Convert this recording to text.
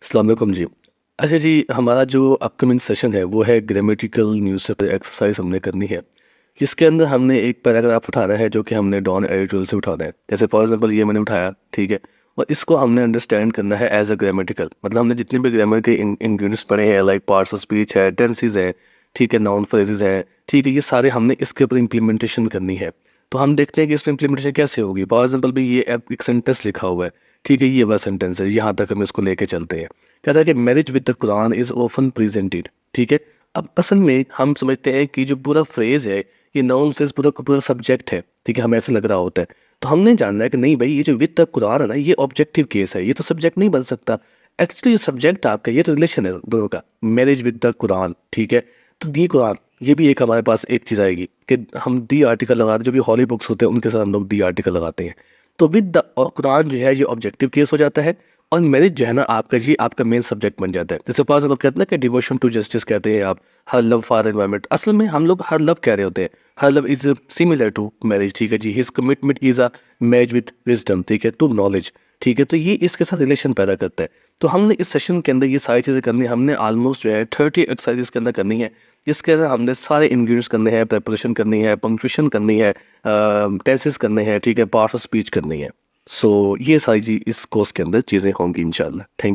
अस्सलाम वालेकुम जी। अच्छा जी, हमारा जो अपकमिंग सेशन है वो है ग्रामेटिकल न्यूज़पेपर एक्सरसाइज हमने करनी है, जिसके अंदर हमने एक पैराग्राफ उठाना है जो कि हमने डॉन एडिटोरियल से उठाना है। जैसे फॉर एग्जांपल ये मैंने उठाया, ठीक है? और इसको हमने अंडरस्टैंड करना है एज अ ग्रामेटिकल, मतलब हमने जितने भी ग्रामर के इंग्रीडियंट्स पढ़े हैं, लाइक पार्ट्स ऑफ स्पीच है, टेंसेस है, ठीक है, नाउन फ्रेजेस है, ठीक है, ये सारे हमने इसके ऊपर इम्प्लीमेंटेशन करनी है। तो हम देखते हैं कि इसमें इम्प्लीमेंटेशन कैसे होगी। फॉर एग्जाम्पल भी ये एक सेंटेंस लिखा हुआ है, ठीक है, ये वाला सेंटेंस है, यहाँ तक हम इसको लेके चलते हैं। कहता है कि marriage with the Quran is often presented, ठीक है। अब असल में हम समझते हैं कि जो पूरा फ्रेज है ये नाउन से पूरा का पूरा सब्जेक्ट है, ठीक है, हमें ऐसा लग रहा होता है। तो हमने जानना है कि नहीं भाई, ये जो विद द कुरान है ना, ये ऑब्जेक्टिव केस है, ये तो सब्जेक्ट नहीं बन सकता। एक्चुअली ये सब्जेक्ट आपका, ये तो रिलेशन है दोनों का, मैरिज विद द कुरान, ठीक है। तो दी कुरान, ये भी एक हमारे पास एक चीज़ आएगी कि हम दी आर्टिकल लगाते हैं, जो भी हॉली बुक्स होते हैं उनके साथ हम लोग दी आर्टिकल लगाते हैं। तो विद द और कुरान जो है ये ऑब्जेक्टिव केस हो जाता है, और मैरिज जो है ना आपका जी, आपका मेन सब्जेक्ट बन जाता है। जैसे पास लोग कहते हैं ना कि डिवोशन टू जस्टिस कहते हैं आप, हर लव फॉर एनवायरमेंट, असल में हम लोग हर लव कह रहे होते हैं। Her love is similar to marriage, ठीक है जी। His commitment is a marriage with wisdom, ठीक है, टू नॉलेज, ठीक है। तो ये इसके साथ रिलेशन पैदा करता है। तो हमने इस सेशन के अंदर ये सारी चीज़ें करनी है। हमने ऑलमोस्ट जो है 30 एक्सरसाइजेस के अंदर करनी है, जिसके अंदर हमने सारे इंग्रीडियंट्स करने हैं, प्रेपरेशन करनी है, पंक्चुएशन करनी है, टेंसेस करने हैं, ठीक है, पार्ट्स ऑफ स्पीच करनी है। सो ये सारी इस कोर्स के अंदर चीज़ें होंगी इंशाल्लाह। Thank you.